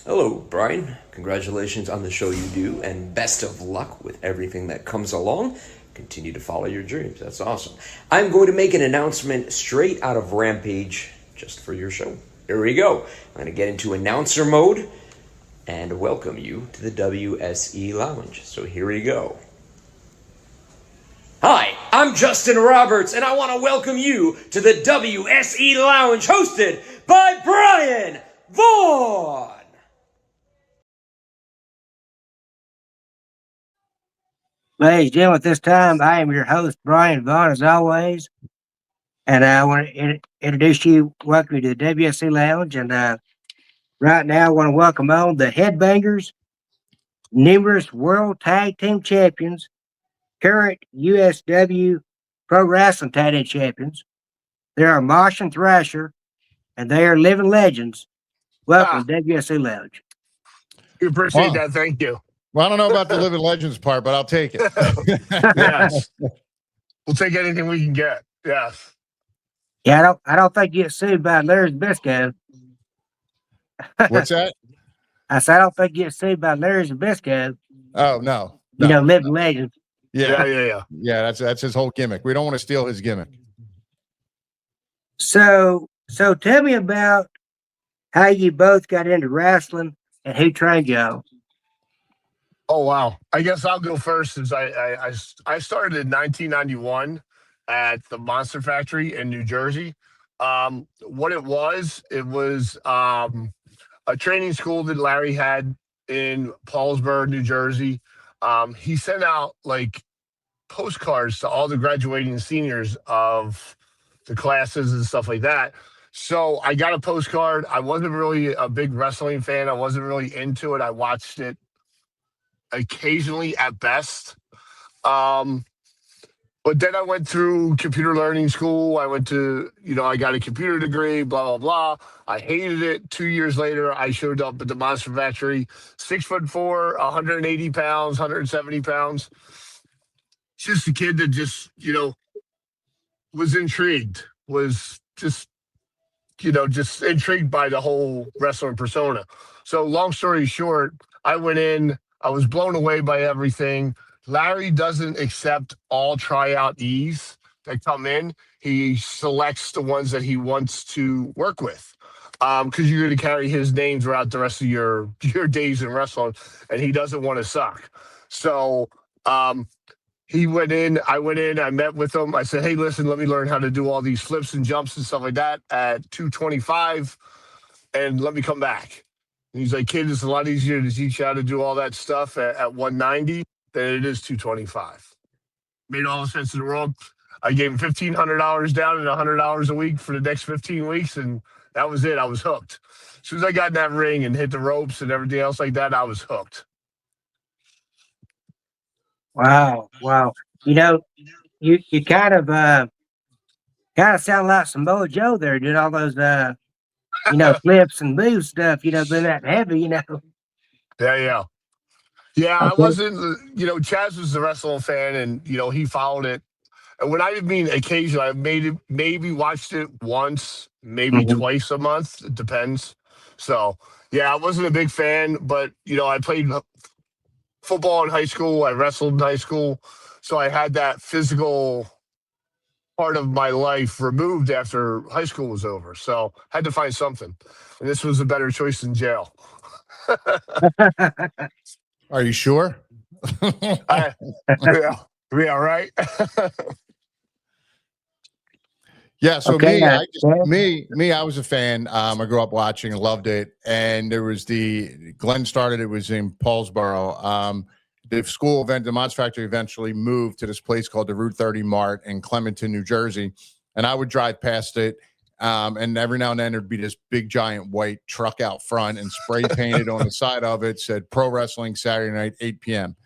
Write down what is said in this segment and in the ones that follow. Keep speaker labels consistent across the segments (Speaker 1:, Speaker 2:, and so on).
Speaker 1: Hello, Brian. Congratulations on the show you do, and best of luck with everything that comes along. Continue to follow your dreams. That's awesome. I'm going to make an announcement straight out of Rampage just for your show. Here we go. I'm going to get into announcer mode and welcome you to the WSE Lounge. So here we go. Hi, I'm Justin Roberts, and I want to welcome you to the WSE Lounge hosted by Brian Vaughn.
Speaker 2: Ladies and gentlemen, at this time, I am your host, Brian Vaughn, as always. And I want to introduce you, welcome you to the WSC Lounge. And right now, I want to welcome on the Headbangers, numerous World Tag Team Champions, current USW Pro Wrestling Tag Team Champions. They are Mosh and Thrasher, and they are living legends. Welcome to WSC Lounge.
Speaker 3: We appreciate that. Thank you.
Speaker 4: Well, I don't know about the living legends part, but I'll take it.
Speaker 3: Yes. We'll take anything we can get. Yes.
Speaker 2: Yeah, I don't think you get sued by Larry Zbyszko.
Speaker 4: What's that?
Speaker 2: I said I don't think you get sued by Larry Zbyszko.
Speaker 4: Oh, no.
Speaker 2: You know, living legends.
Speaker 4: Yeah. That's his whole gimmick. We don't want to steal his gimmick.
Speaker 2: So tell me about how you both got into wrestling and who trained y'all.
Speaker 3: Oh, wow. I guess I'll go first since I started in 1991 at the Monster Factory in New Jersey. What it was a training school that Larry had in Paulsboro, New Jersey. He sent out like postcards to all the graduating seniors of the classes and stuff like that. So I got a postcard. I wasn't really a big wrestling fan. I wasn't really into it. I watched it occasionally at best. But then I went through computer learning school. I went to, I got a computer degree, blah, blah, blah. I hated it. 2 years later, I showed up at the Monster Factory, 6'4", 180 pounds, 170 pounds. Just a kid that just, was intrigued, was just intrigued by the whole wrestling persona. So long story short, I went in, I was blown away by everything. Larry doesn't accept all tryout-ees that come in. He selects the ones that he wants to work with because you're going to carry his name throughout the rest of your days in wrestling, and he doesn't want to suck. So he went in, I went in, I met with him. I said, hey, listen, let me learn how to do all these flips and jumps and stuff like that at 225, and let me come back. And he's like, kid, it's a lot easier to teach you how to do all that stuff at 190 than it is 225. Made all the sense in the world. I gave him $1,500 down and $100 a week for the next 15 weeks, and that was it. I was hooked. As soon as I got in that ring and hit the ropes and everything else like that, I was hooked.
Speaker 2: Wow. You kind of sound like Samoa Joe there, doing all those flips and move stuff, been that heavy,
Speaker 3: Yeah, Yeah, okay. I wasn't, Chaz was the wrestling fan and, he followed it. And when I mean occasionally, I maybe watched it once, maybe twice a month. It depends. So, yeah, I wasn't a big fan, but, I played football in high school. I wrestled in high school. So I had that physical part of my life removed after high school was over. So I had to find something. And this was a better choice than jail.
Speaker 4: Are you sure?
Speaker 3: Yeah, right.
Speaker 4: Yeah, so
Speaker 2: okay,
Speaker 4: I was a fan. I grew up watching and loved it. And there was Glenn started, it was in Paulsboro. The school event, the Monster Factory eventually moved to this place called the Route 30 Mart in Clementon, New Jersey. And I would drive past it. And every now and then there'd be this big giant white truck out front and spray painted on the side of it said Pro Wrestling Saturday night, 8 p.m.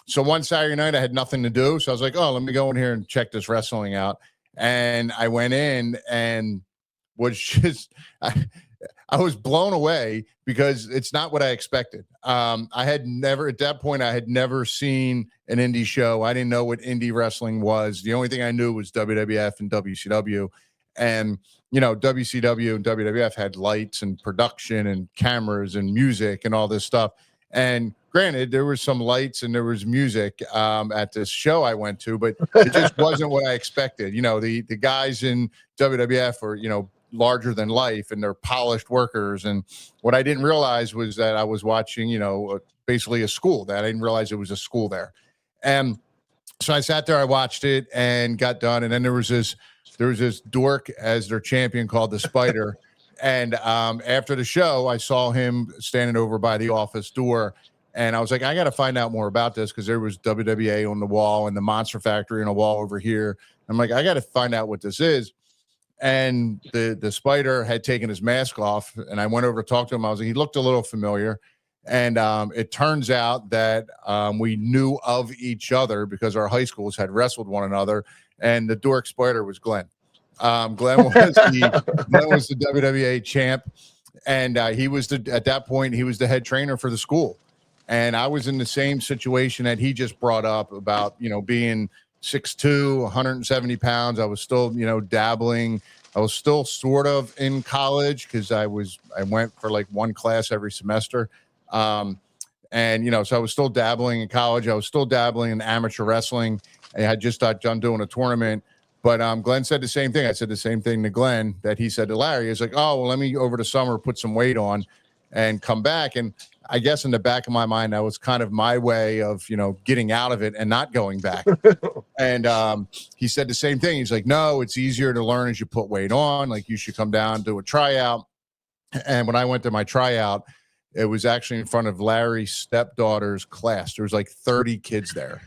Speaker 4: So one Saturday night I had nothing to do. So I was like, oh, let me go in here and check this wrestling out. And I went in and was just, I was blown away because it's not what I expected. I had never, at that point, I had never seen an indie show. I didn't know what indie wrestling was. The only thing I knew was WWF and WCW. And, WCW and WWF had lights and production and cameras and music and all this stuff. And granted, there was some lights and there was music at this show I went to, but it just wasn't what I expected. The guys in WWF are, larger than life and they're polished workers. And what I didn't realize was that I was watching, basically a school. That I didn't realize it was a school there. And so I sat there, I watched it and got done. And then there was this dork as their champion called the Spider. And after the show, I saw him standing over by the office door. And I was like, I got to find out more about this, because there was WWA on the wall and the Monster Factory on a wall over here. I'm like, I got to find out what this is. And the Spider had taken his mask off, and I went over to talk to him. I was like, he looked a little familiar. And it turns out that we knew of each other because our high schools had wrestled one another. And the dork Spider was Glenn. Glenn was the WWA champ, and at that point he was the head trainer for the school. And I was in the same situation that he just brought up about being 6'2", 170 pounds. I was still dabbling. I was still sort of in college because I went for like one class every semester. So I was still dabbling in college. I was still dabbling in amateur wrestling. I had just got done doing a tournament. But Glenn said the same thing. I said the same thing to Glenn that he said to Larry. He's like, oh, well, let me over the summer put some weight on and come back. And I guess in the back of my mind, that was kind of my way of, getting out of it and not going back. And he said the same thing. He's like, no, it's easier to learn as you put weight on. Like, you should come down, do a tryout. And when I went to my tryout, it was actually in front of Larry's stepdaughter's class. There was like 30 kids there.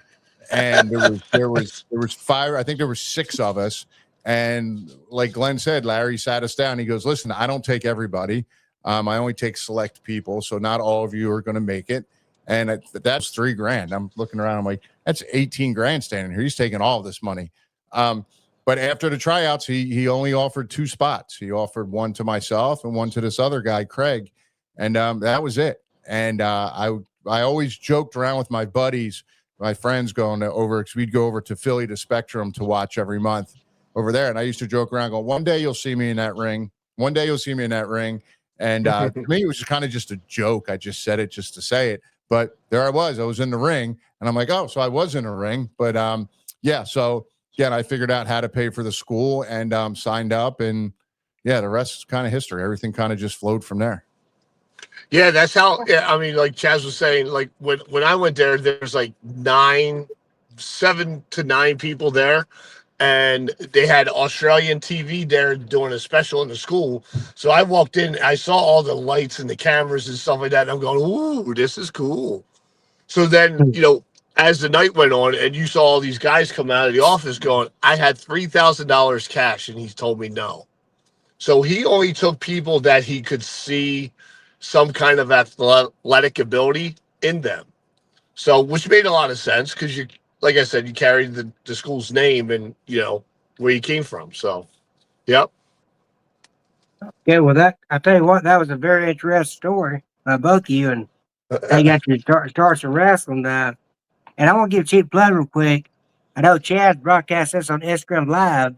Speaker 4: And there was 5, I think there were 6 of us. And like Glenn said, Larry sat us down. He goes, listen, I don't take everybody. I only take select people. So not all of you are going to make it. And that's $3,000. I'm looking around. I'm like, that's 18 grand standing here. He's taking all of this money. But after the tryouts, he only offered 2 spots. He offered one to myself and one to this other guy, Craig. And that was it. And I always joked around with my buddies, my friends going over, because we'd go over to Philly to Spectrum to watch every month over there. And I used to joke around going, one day you'll see me in that ring. One day you'll see me in that ring. And to me, it was kind of just a joke. I just said it just to say it. But there I was in the ring. And I'm like, oh, so I was in a ring. But yeah, so again, I figured out how to pay for the school and signed up. And yeah, the rest is kind of history. Everything kind of just flowed from there.
Speaker 3: Yeah, that's how. Yeah, I mean, like Chaz was saying, like when I went there, there's like 7 to 9 people there, and they had Australian TV there doing a special in the school. So I walked in, I saw all the lights and the cameras and stuff like that, and I'm going, "Ooh, this is cool." So then, as the night went on, and you saw all these guys come out of the office going, "I had $3,000 cash," and he told me no. So he only took people that he could see some kind of athletic ability in them. So, which made a lot of sense because you, like I said, you carried the school's name and where you came from. So, yep.
Speaker 2: Yeah, well, I tell you what, that was a very interesting story by both of you, and they got you to start some wrestling. And I want to give a cheap plug real quick. I know Chad broadcasts this on Instagram Live.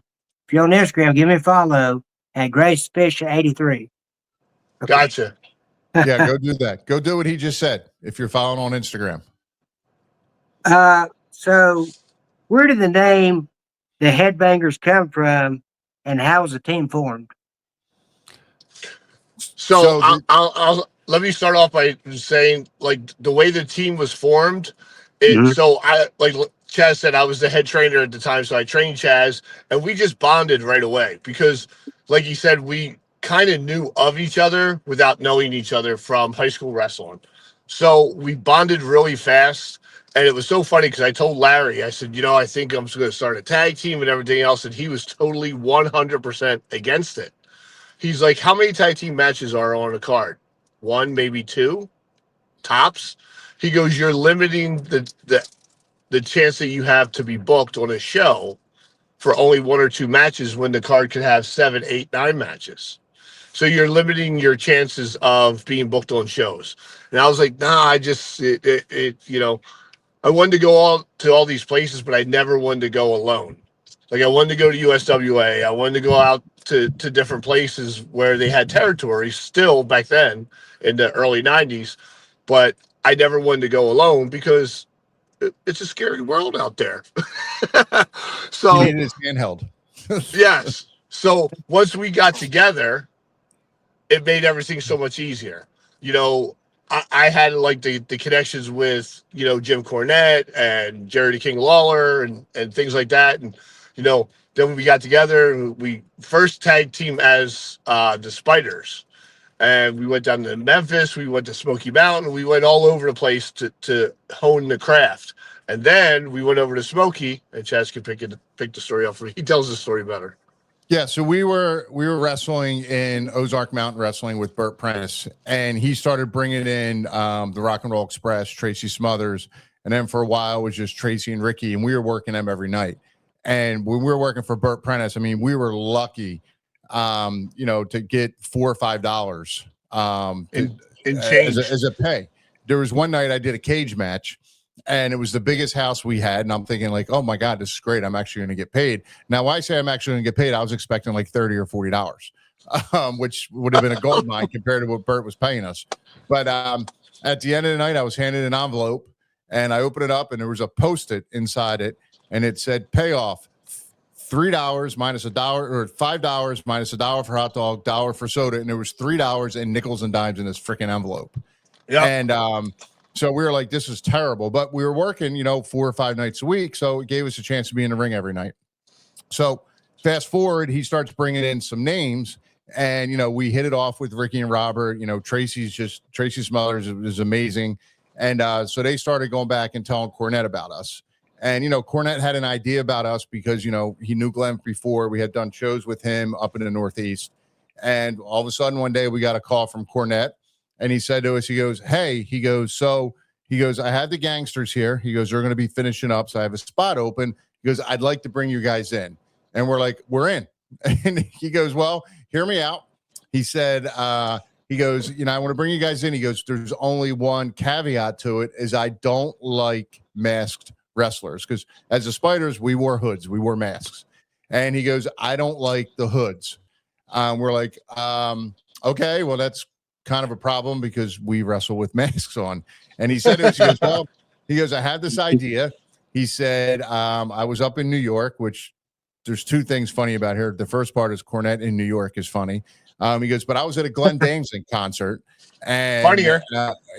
Speaker 2: If you're on Instagram, give me a follow at GraceFisher83.
Speaker 3: Okay. Gotcha.
Speaker 4: Yeah, go do that. Go do what he just said if you're following on Instagram.
Speaker 2: So where did the name the Headbangers come from, and how was the team formed?
Speaker 3: So I'll let me start off by saying, like, the way the team was formed. So I, like Chaz said, I was the head trainer at the time, so I trained Chaz, and we just bonded right away because, like he said, we kind of knew of each other without knowing each other from high school wrestling. So we bonded really fast. And it was so funny because I told Larry, I said, I think I'm just going to start a tag team and everything else. And he was totally 100% against it. He's like, how many tag team matches are on a card? 1, maybe 2 tops. He goes, you're limiting the chance that you have to be booked on a show for only 1 or 2 matches when the card could have 7, 8, 9 matches. So you're limiting your chances of being booked on shows. And I was like, nah, I wanted to go to all these places, but I never wanted to go alone. Like I wanted to go to USWA. I wanted to go out to different places where they had territories still back then in the early 90s. But I never wanted to go alone because it's a scary world out there.
Speaker 4: He
Speaker 3: So,
Speaker 4: needed his handheld.
Speaker 3: yes. So once we got together, it made everything so much easier. You know, I had like the connections with, you know, Jim Cornette and Jerry the King Lawler and things like that. And, you know, then when we got together, we first tag team as the Spiders. And we went down to Memphis, we went to Smoky Mountain, we went all over the place to hone the craft. And then we went over to Smoky, and Chaz can pick the story up for me. He tells the story better.
Speaker 4: Yeah, so we were wrestling in Ozark Mountain Wrestling with Burt Prentice, and he started bringing in the Rock and Roll Express, Tracy Smothers, and then for a while it was just Tracy and Ricky, and we were working them every night. And when we were working for Burt Prentice, I mean, we were lucky, you know, to get $4 or $5
Speaker 3: In change.
Speaker 4: as a pay. There was one night I did a cage match, and it was the biggest house we had. And I'm thinking like, oh my God, this is great. I'm actually going to get paid. Now, when I say I'm actually going to get paid, I was expecting like $30 or $40, which would have been a gold mine compared to what Burt was paying us. But at the end of the night, I was handed an envelope, and I opened it up, and there was a Post-it inside it, and it said payoff $3 minus $1, or $5 minus $1 for hot dog, $1 for soda, and there was $3 in nickels and dimes in this freaking envelope. Yeah. And so we were like, this is terrible. But we were working, you know, 4 or 5 nights a week. So it gave us a chance to be in the ring every night. So fast forward, he starts bringing in some names. And, you know, we hit it off with Ricky and Robert. You know, Tracy Smothers is amazing. And so they started going back and telling Cornette about us. And, you know, Cornette had an idea about us because, you know, he knew Glenn before. We had done shows with him up in the Northeast. And all of a sudden one day we got a call from Cornette. And he said to us, he goes, hey, he goes, I had the gangsters here. He goes, they're going to be finishing up. So I have a spot open. He goes, I'd like to bring you guys in. And we're like, we're in. And he goes, well, hear me out. He said, he goes, you know, I want to bring you guys in. He goes, there's only one caveat to it is I don't like masked wrestlers. Because as the Spiders, we wore hoods. We wore masks. And he goes, I don't like the hoods. We're like, okay, well, that's kind of a problem because we wrestle with masks on. And he said, he goes, well, he goes, I had this idea. He said, I was up in New York, which there's 2 things funny about here. The first part is Cornette in New York is funny. He goes, but I was at a Glenn Danzig concert. And
Speaker 3: funnier.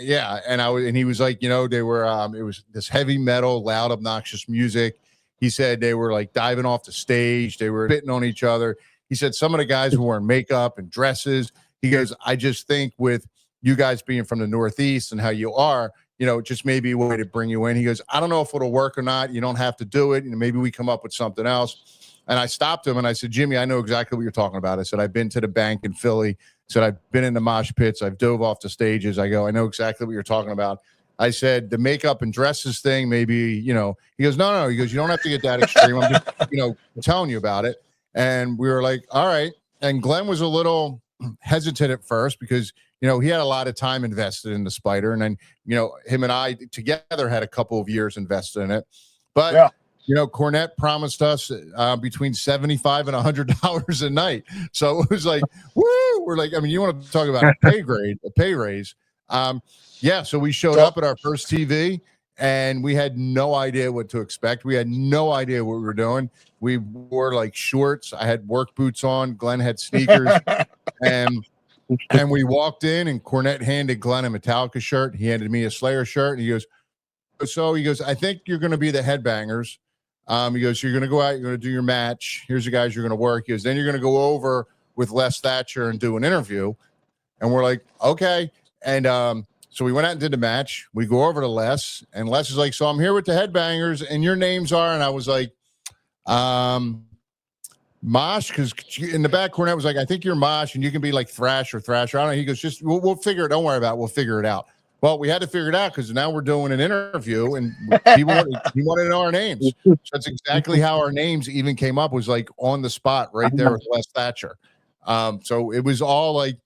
Speaker 4: Yeah. And he was like, you know, they were, it was this heavy metal, loud, obnoxious music. He said they were like diving off the stage. They were spitting on each other. He said some of the guys were wearing makeup and dresses. He goes, I just think with you guys being from the Northeast and how you are, you know, just maybe a way to bring you in. He goes, I don't know if it'll work or not. You don't have to do it. You know, maybe we come up with something else. And I stopped him and I said, Jimmy, I know exactly what you're talking about. I said, I've been to the bank in Philly. I said, I've been in the mosh pits. I've dove off the stages. I go, I know exactly what you're talking about. I said, the makeup and dresses thing, maybe, you know, he goes, no. He goes, you don't have to get that extreme. I'm just, you know, telling you about it. And we were like, all right. And Glenn was a little hesitant at first because, you know, he had a lot of time invested in the Spider. And then, you know, him and I together had a couple of years invested in it. But, yeah, you know, Cornette promised us between $75 and $100 a night. So it was like, woo, we're like, I mean, you want to talk about a pay raise. Yeah, so we showed up at our first TV and we had no idea what to expect. We had no idea what we were doing. We wore like shorts. I had work boots on. Glenn had sneakers. and we walked in and Cornette handed Glenn a Metallica shirt. He handed me a Slayer shirt. And he goes, I think you're going to be the Headbangers. He goes, so you're going to go out, you're going to do your match. Here's the guys you're going to work. He goes, then you're going to go over with Les Thatcher and do an interview. And we're like, okay. And so we went out and did the match. We go over to Les, and Les is like, so I'm here with the Headbangers, and your names are, and I was like, Mosh, because in the back Cornette was like, I think you're Mosh, and you can be like Thrasher. I don't know. He goes, just we'll figure it. Don't worry about it. We'll figure it out. Well, we had to figure it out because now we're doing an interview, and he wanted to know our names. So that's exactly how our names even came up, was like on the spot right there with Les Thatcher. So it was all like,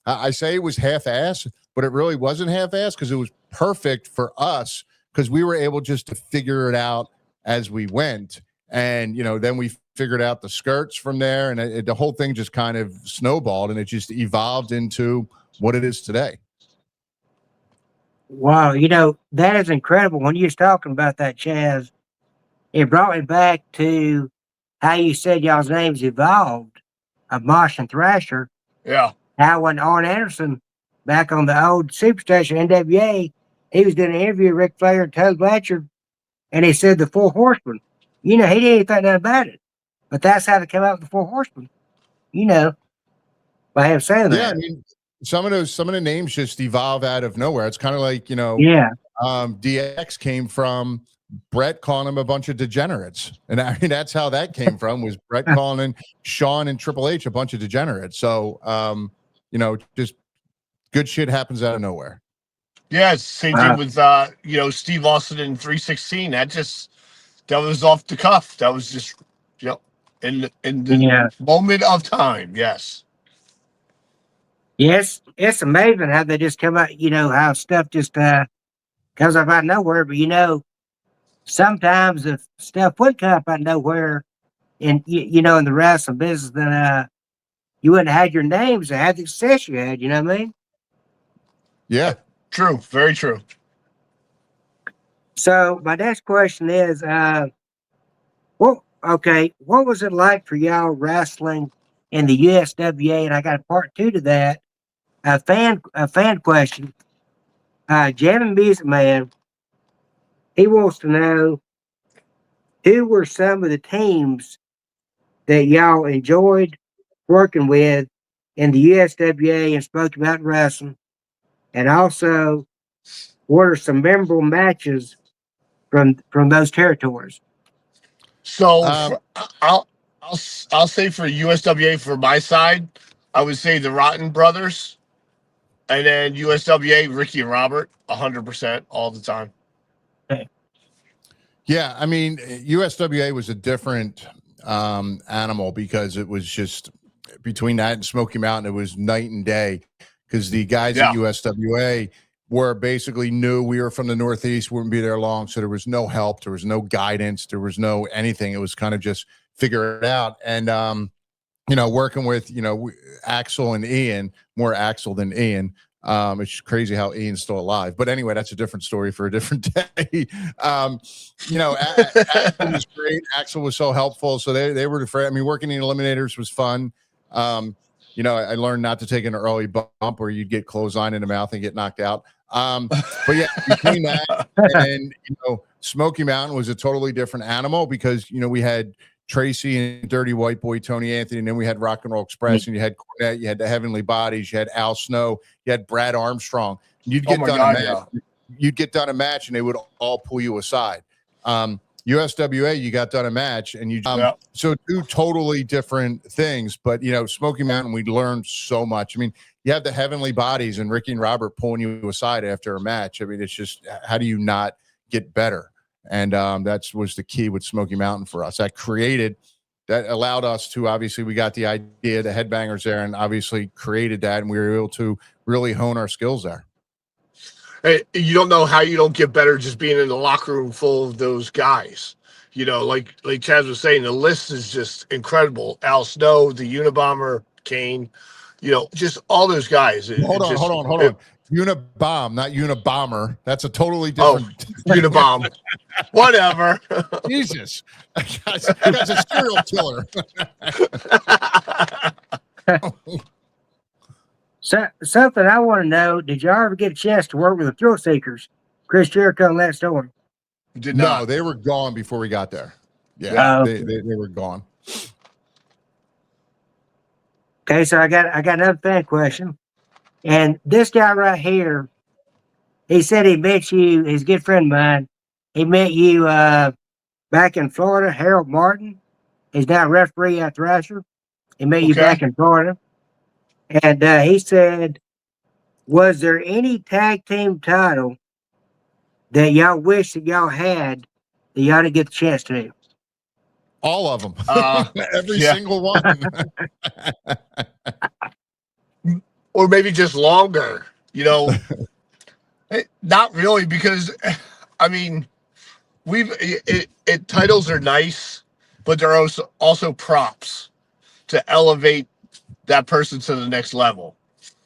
Speaker 4: I say it was half-assed, but it really wasn't half-assed because it was perfect for us because we were able just to figure it out as we went. And, then we figured out the skirts from there, and the whole thing just kind of snowballed, and it just evolved into what it is today.
Speaker 2: Wow, that is incredible. When you was talking about that, Chaz, it brought me back to how you said y'all's names evolved of Mosh and Thrasher.
Speaker 3: Yeah.
Speaker 2: How when Arn Anderson, back on the old Superstation NWA, he was doing an interview with Ric Flair and Toad Blanchard, and he said the Four Horsemen. He didn't even think nothing about it. But that's how they came out with the Four Horsemen. By him saying that.
Speaker 4: Yeah, I mean, some of the names just evolve out of nowhere. It's kind of like,
Speaker 2: Yeah.
Speaker 4: DX came from Brett calling him a bunch of degenerates. And I mean, that's how that came from, was Brett calling Shawn and Triple H a bunch of degenerates. So, just good shit happens out of nowhere.
Speaker 3: Yeah, same thing with Steve Austin in 316. That was off the cuff. That was just in the moment of time. Yes.
Speaker 2: Yes, it's amazing how they just come out, how stuff just comes up out of nowhere. But sometimes if stuff would come up out of nowhere in in the wrestling business, then you wouldn't have had your names and had the success you had, you know what I mean?
Speaker 4: Yeah.
Speaker 3: True, very true.
Speaker 2: So my next question is, what was it like for y'all wrestling in the USWA? And I got a part 2 to that. A fan question. Jammin' Music Man, he wants to know who were some of the teams that y'all enjoyed working with in the USWA and Smoky Mountain Wrestling, and also what are some memorable matches from those territories?
Speaker 3: So I'll say for USWA, for my side, I would say the Rotten Brothers, and then USWA, Ricky and Robert, 100% all the time.
Speaker 2: Okay.
Speaker 4: Yeah, I mean, USWA was a different animal, because it was just between that and Smoky Mountain, it was night and day, because the guys at USWA were basically knew we were from the Northeast, wouldn't be there long, so there was no help, there was no guidance, there was no anything. It was kind of just figure it out. And working with Axel and Ian, more Axel than Ian. It's crazy how Ian's still alive, but anyway, that's a different story for a different day. Axel was great. Axel was so helpful, so they were afraid. I mean, working in Eliminators was fun. I learned not to take an early bump where you'd get clothesline in the mouth and get knocked out. But yeah, between that and Smoky Mountain was a totally different animal, because we had Tracy and Dirty White Boy Tony Anthony, and then we had Rock and Roll Express, and you had Cornette, you had the Heavenly Bodies, you had Al Snow, you had Brad Armstrong. You'd get you'd get done a match, and they would all pull you aside. USWA, you got done a match, and so two totally different things. But Smoky Mountain, we learned so much. I mean, you have the Heavenly Bodies and Ricky and Robert pulling you aside after a match. I mean, it's just, how do you not get better? And that was the key with Smoky Mountain for us. That allowed us to, obviously, we got the idea, the Headbangers there, and obviously created that, and we were able to really hone our skills there.
Speaker 3: Hey, you don't know how you don't get better just being in the locker room full of those guys. Like Chaz was saying, the list is just incredible. Al Snow, the Unabomber, Kane, just all those guys.
Speaker 4: Hold on. Unabomb, not Unabomber. That's a totally different.
Speaker 3: Unabomb. Whatever.
Speaker 4: Jesus. That's a serial killer.
Speaker 2: So, something I want to know, did y'all ever get a chance to work with the Thrill Seekers? Chris Jericho and Lance Storm?
Speaker 3: Did not.
Speaker 4: No, they were gone before we got there. Yeah, they were gone.
Speaker 2: Okay, so I got another fan question. And this guy right here, he said he met you, he's a good friend of mine. He met you back in Florida, Harold Martin. He's now a referee at Thrasher. He met you back in Florida. And he said, was there any tag team title that y'all wish that y'all had that y'all didn't get the chance to?
Speaker 4: All of them. Every single one.
Speaker 3: Or maybe just longer, Not really, because, I mean, titles are nice, but they're also props to elevate that person to the next level.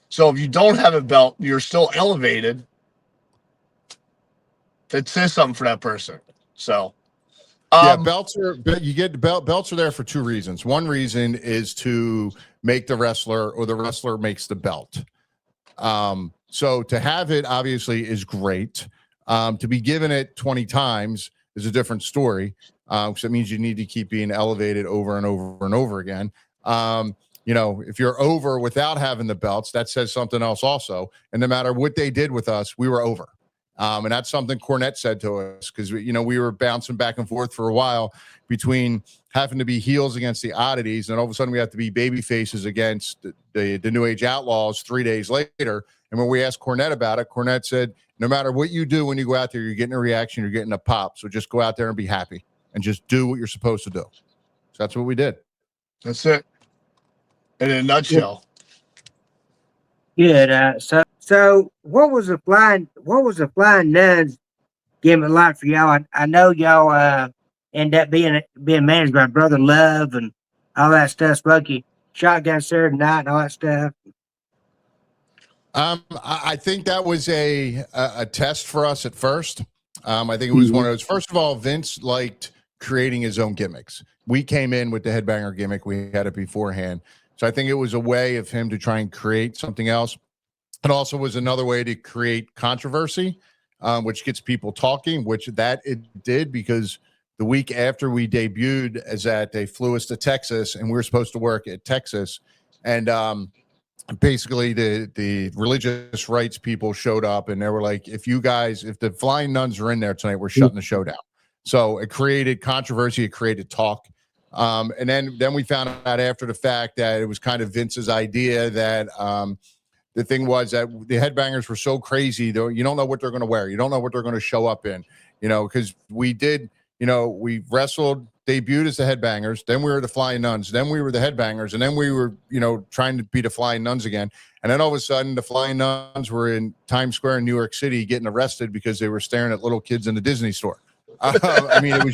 Speaker 3: So if you don't have a belt, you're still elevated. That says something for that person. So,
Speaker 4: yeah, belts are there for two reasons. One reason is to make the wrestler, or the wrestler makes the belt. So to have it obviously is great. To be given it 20 times is a different story. Because it means you need to keep being elevated over and over and over again. If you're over without having the belts, that says something else also. And no matter what they did with us, we were over. And that's something Cornette said to us, because we were bouncing back and forth for a while between having to be heels against the oddities, and all of a sudden we have to be baby faces against the New Age Outlaws 3 days later. And when we asked Cornette about it, Cornette said, no matter what you do when you go out there, you're getting a reaction, you're getting a pop. So just go out there and be happy and just do what you're supposed to do. So that's what we did.
Speaker 3: That's it. In a nutshell.
Speaker 2: Good. So what was the flying nuns gimmick like for y'all? I know y'all end up being managed by Brother Love and all that stuff. Smokey Shotgun Saturday Night and all that stuff.
Speaker 4: I think that was a test for us at first. I think it was one of those. First of all, Vince liked creating his own gimmicks. We came in with the headbanger gimmick. We had it beforehand. So I think it was a way of him to try and create something else. It also was another way to create controversy, which gets people talking, which that it did, because the week after we debuted they flew us to Texas, and we were supposed to work at Texas. And basically the religious rights people showed up, and they were like, if the flying nuns are in there tonight, we're shutting the show down. So it created controversy, it created talk. And then we found out after the fact that it was kind of Vince's idea, that the thing was that the headbangers were so crazy, you don't know what they're going to wear. You don't know what they're going to show up in, because we wrestled, debuted as the headbangers, then we were the flying nuns, then we were the headbangers, and then we were, trying to be the flying nuns again. And then all of a sudden the flying nuns were in Times Square in New York City getting arrested because they were staring at little kids in the Disney store. It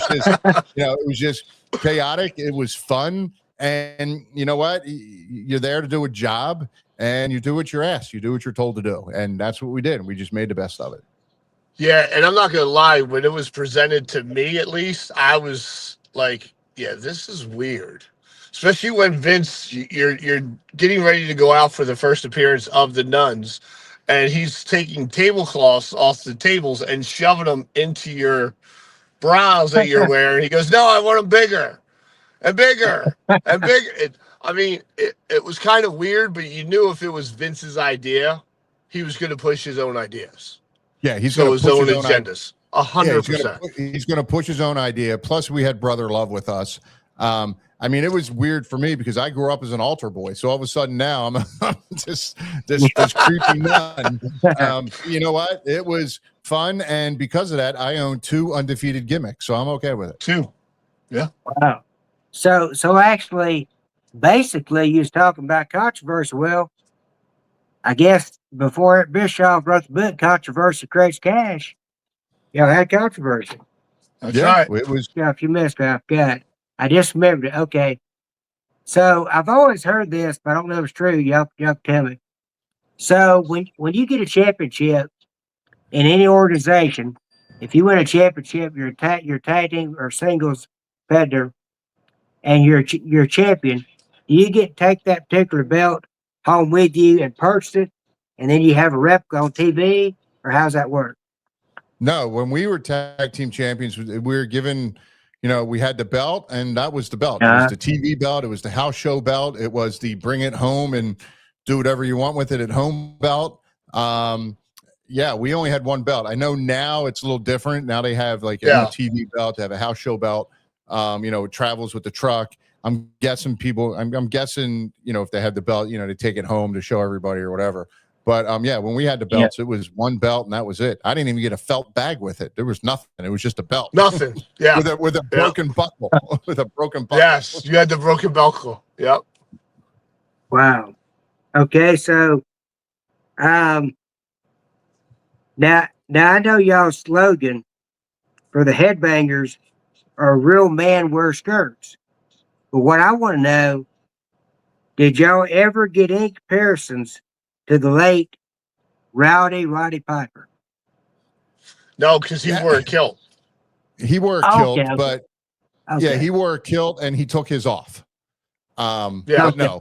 Speaker 4: was just chaotic. It was fun. And you know what? You're there to do a job, and you do what you're asked. You do what you're told to do. And that's what we did. And we just made the best of it.
Speaker 3: Yeah, and I'm not going to lie. When it was presented to me, at least, I was like, yeah, this is weird. Especially when Vince, you're getting ready to go out for the first appearance of the nuns, and he's taking tablecloths off the tables and shoving them into your bras that you're wearing. He goes, no, I want them bigger and bigger and bigger. It was kind of weird, but you knew if it was Vince's idea, he was going to push his own ideas.
Speaker 4: Yeah, he's going to push his own
Speaker 3: agendas. 100%.
Speaker 4: He's going to push his own idea. Plus, we had Brother Love with us. It was weird for me because I grew up as an altar boy. So all of a sudden now I'm just this creepy nun. You know what? It was fun, and because of that, I own 2 undefeated gimmicks, so I'm okay with it.
Speaker 3: 2. Yeah.
Speaker 2: Wow. So actually, basically, you was talking about controversy. Well, I guess before Bischoff wrote the book, Controversy Creates Cash, y'all had controversy.
Speaker 3: That's right.
Speaker 4: It was.
Speaker 2: Yeah, if you missed it, I just remembered it. Okay. So I've always heard this, but I don't know if it's true. Y'all tell me. So when you get a championship in any organization, if you win a championship, you're tag team or singles competitor, and you're champion, do you take that particular belt home with you and purchase it, and then you have a replica on TV, or how's that work?
Speaker 4: No, when we were tag team champions, we were given, we had the belt, and that was the belt. It was the TV belt. It was the house show belt. It was the bring it home and do whatever you want with it at home belt. Yeah, we only had one belt. I know now it's a little different. Now they have like a TV belt, they have a house show belt. It travels with the truck. I'm guessing I'm guessing, if they had the belt, they take it home to show everybody or whatever. But when we had the belts, it was one belt and that was it. I didn't even get a felt bag with it. There was nothing. It was just a belt.
Speaker 3: Nothing. Yeah.
Speaker 4: with a broken buckle. With a broken buckle.
Speaker 3: Yes, you had the broken buckle. Yep.
Speaker 2: Wow. Okay, so now I know y'all's slogan for the Headbangers or real man wear skirts. But what I want to know, did y'all ever get any comparisons to the late Roddy Piper?
Speaker 3: No, because he
Speaker 4: Yeah,
Speaker 3: wore a kilt.
Speaker 4: he wore a
Speaker 2: Okay,
Speaker 4: kilt, but yeah,
Speaker 2: okay,
Speaker 4: he wore a kilt and he took his off.
Speaker 3: Yeah.
Speaker 4: But no,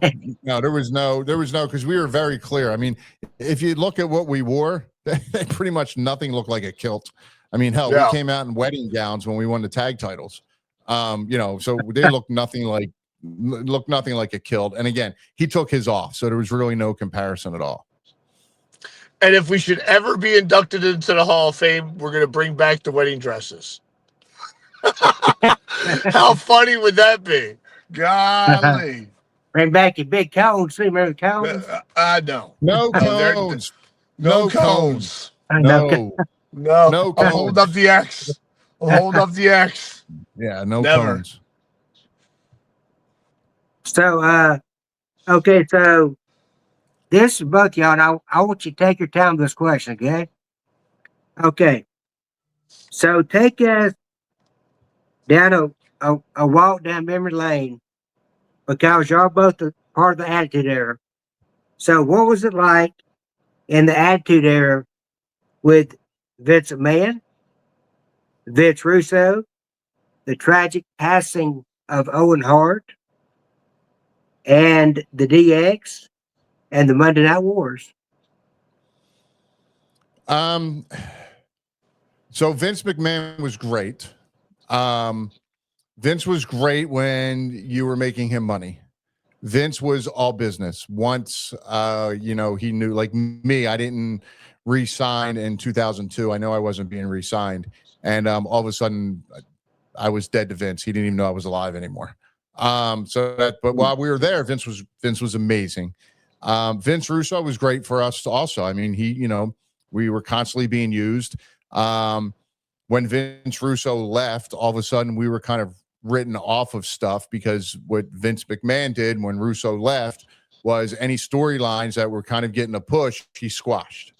Speaker 4: there was no, because we were very clear. I mean, if you look at what we wore, they pretty much nothing looked like a kilt. I mean, hell, we
Speaker 3: Yeah.
Speaker 4: came out in wedding gowns when we won the tag titles. So they looked nothing like a kilt. And again, he took his off, so there was really no comparison at all.
Speaker 3: And if we should ever be inducted into the Hall of Fame, we're going to bring back the wedding dresses. How funny would that be? Golly.
Speaker 2: Bring back your big cones. See, remember cones?
Speaker 3: No.
Speaker 4: No
Speaker 3: they're-
Speaker 4: cones.
Speaker 3: No
Speaker 4: No
Speaker 3: cones.
Speaker 2: I know.
Speaker 4: No.
Speaker 3: No.
Speaker 4: No
Speaker 3: I'll hold
Speaker 4: cones.
Speaker 3: up the X. I'll hold up the X.
Speaker 4: Yeah, no
Speaker 3: Never.
Speaker 4: cones.
Speaker 2: So, okay, so this is both y'all, and I want you to take your time with this question, okay? Okay. So take us down a walk down memory lane because y'all both are part of the Attitude Era. So what was it like in the Attitude Era with Vince McMahon, Vince Russo, the tragic passing of Owen Hart, and the DX, and the Monday Night Wars?
Speaker 4: So Vince McMahon was great. Vince was great when you were making him money. Vince was all business. Once, he knew, like me, I didn't re-sign in 2002. I know I wasn't being re-signed. And all of a sudden, I was dead to Vince. He didn't even know I was alive anymore. But while we were there, Vince was amazing. Vince Russo was great for us also. I mean, we were constantly being used. When Vince Russo left, all of a sudden we were kind of written off of stuff because what Vince McMahon did when Russo left was any storylines that were kind of getting a push, he squashed.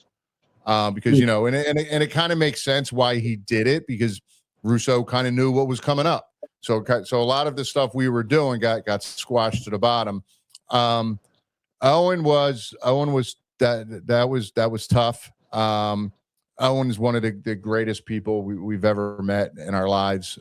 Speaker 4: Because and it kind of makes sense why he did it, because Russo kind of knew what was coming up. So a lot of the stuff we were doing got squashed to the bottom. Owen was that was tough. Owen is one of the greatest people we've ever met in our lives.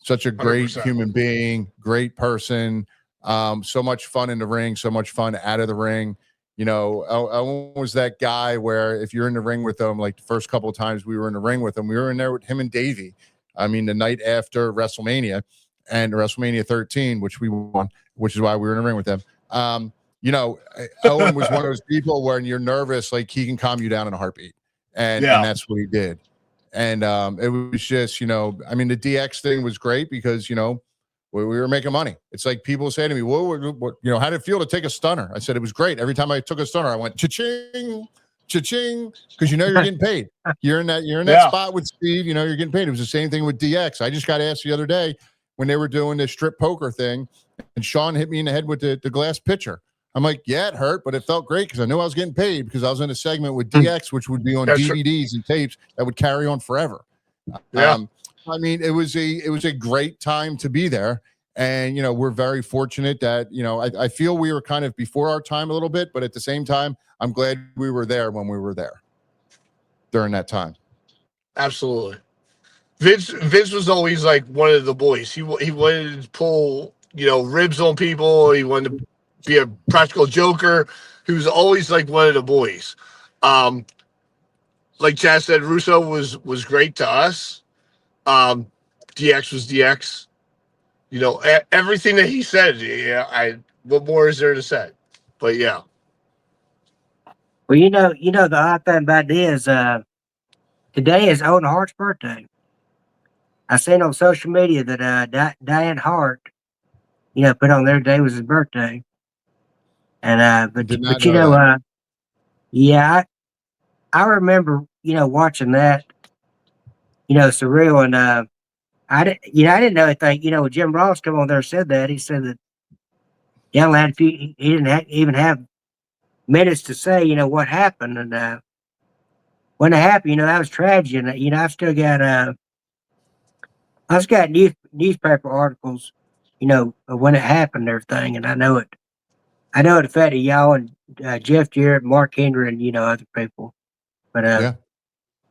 Speaker 4: Such a great
Speaker 3: 100%.
Speaker 4: human being, great person. So much fun in the ring, so much fun out of the ring. Owen was that guy where if you're in the ring with him, like the first couple of times we were in the ring with him, we were in there with him and Davey. I mean, the night after WrestleMania and WrestleMania 13, which we won, which is why we were in the ring with them. Owen was one of those people when you're nervous, like he can calm you down in a heartbeat. And that's what he did. And it was just, the DX thing was great because, we were making money. It's like people say to me, what, how did it feel to take a stunner? I said, it was great. Every time I took a stunner, I went cha-ching, cha-ching, because you're getting paid. You're in that spot with Steve, you're getting paid. It was the same thing with DX. I just got asked the other day when they were doing the strip poker thing, and Sean hit me in the head with the glass pitcher. I'm like, yeah, it hurt, but it felt great because I knew I was getting paid because I was in a segment with DX, which would be on DVDs and tapes that would carry on forever.
Speaker 3: Yeah.
Speaker 4: It was a great time to be there. And, we're very fortunate that, I feel we were kind of before our time a little bit, but at the same time, I'm glad we were there when we were there during that time.
Speaker 3: Absolutely. Vince was always like one of the boys. He wanted to pull, ribs on people. He wanted to be a practical joker. He was always like one of the boys. Like Chad said, Russo was great to us. DX was DX. Everything that he said. Yeah, what more is there to say? But yeah.
Speaker 2: Well, the odd thing about it is today is Owen Hart's birthday. I seen on social media that Diane Hart, put on there today was his birthday. And yeah, I remember watching that, surreal, and I didn't know anything. When Jim Ross come on there and said that, he said that young lad, he didn't even have minutes to say, what happened, and when it happened, that was tragic, and I've still got I just got newspaper articles, of when it happened and everything, and I know it. I know it affected y'all and Jeff Jarrett, Mark Henry, and other people. But
Speaker 4: Yeah.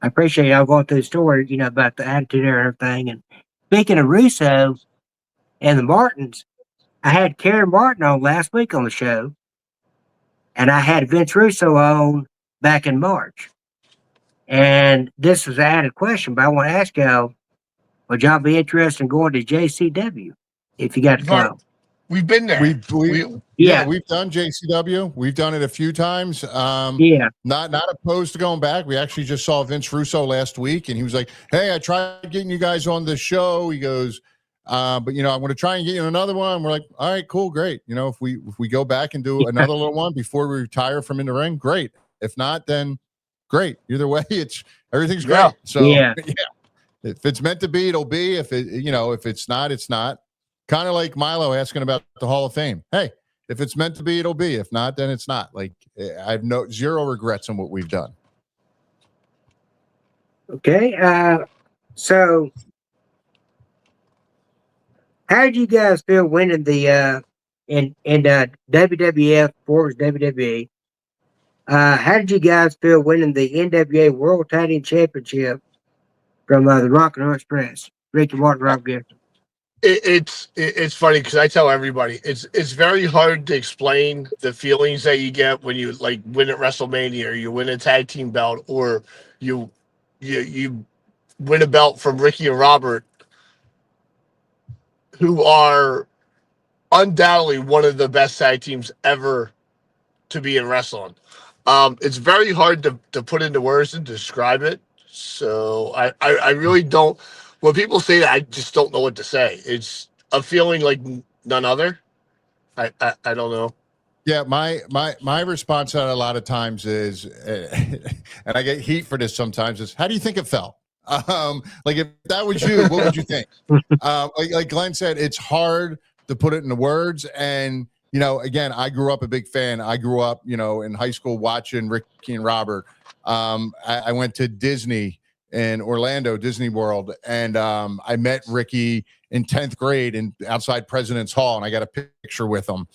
Speaker 2: I appreciate y'all going through the story, about the attitude there and everything. And speaking of Russo and the Martins, I had Karen Martin on last week on the show, and I had Vince Russo on back in March. And this was an added question, but I want to ask y'all, would y'all be interested in going to JCW if you got to go?
Speaker 3: We've been there.
Speaker 4: We've done JCW. We've done it a few times. Not opposed to going back. We actually just saw Vince Russo last week, and he was like, "Hey, I tried getting you guys on the show." He goes, "But I'm going to try and get you another one." We're like, "All right, cool, great. If we go back and do another little one before we retire from in the ring, great. If not, then great. Either way, everything's great." So
Speaker 2: yeah.
Speaker 4: If it's meant to be, it'll be. If it's not, it's not. Kind of like Milo asking about the Hall of Fame. Hey, if it's meant to be, it'll be. If not, then it's not. Like, I have zero regrets on what we've done.
Speaker 2: Okay. So how did you guys feel winning the in WWF before it was WWE? How did you guys feel winning the NWA World Tag Team Championship from the Rock and Roll Express? Ricky Martin, Rob Gibson.
Speaker 3: It's funny because I tell everybody it's very hard to explain the feelings that you get when you like win at WrestleMania or you win a tag team belt or you win a belt from Ricky and Robert, who are undoubtedly one of the best tag teams ever to be in wrestling. It's very hard to put into words and describe it. So I really don't. When people say that, I just don't know what to say. It's a feeling like none other. I don't know.
Speaker 4: Yeah, my response to that a lot of times is, and I get heat for this sometimes, is how do you think it felt? Like if that was you, what would you think? Like Glenn said, it's hard to put it into words. And again, I grew up a big fan. I grew up, in high school watching Ricky and Robert. I went to Disney in Orlando, Disney World, and I met Ricky in 10th grade outside President's Hall, and I got a picture with him.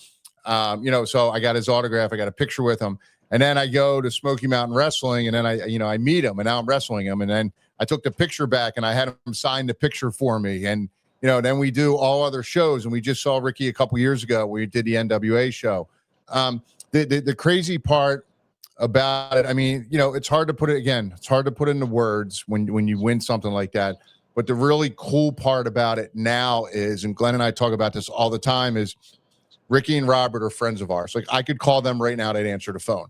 Speaker 4: So I got his autograph. I got a picture with him. And then I go to Smoky Mountain Wrestling, and then I meet him, and now I'm wrestling him. And then I took the picture back, and I had him sign the picture for me. And then we do all other shows, and we just saw Ricky a couple years ago. We did the NWA show. The crazy part about it, I mean, it's hard to put it again. It's hard to put into words when you win something like that. But the really cool part about it now is, and Glenn and I talk about this all the time, is Ricky and Robert are friends of ours. Like I could call them right now, they'd answer the phone.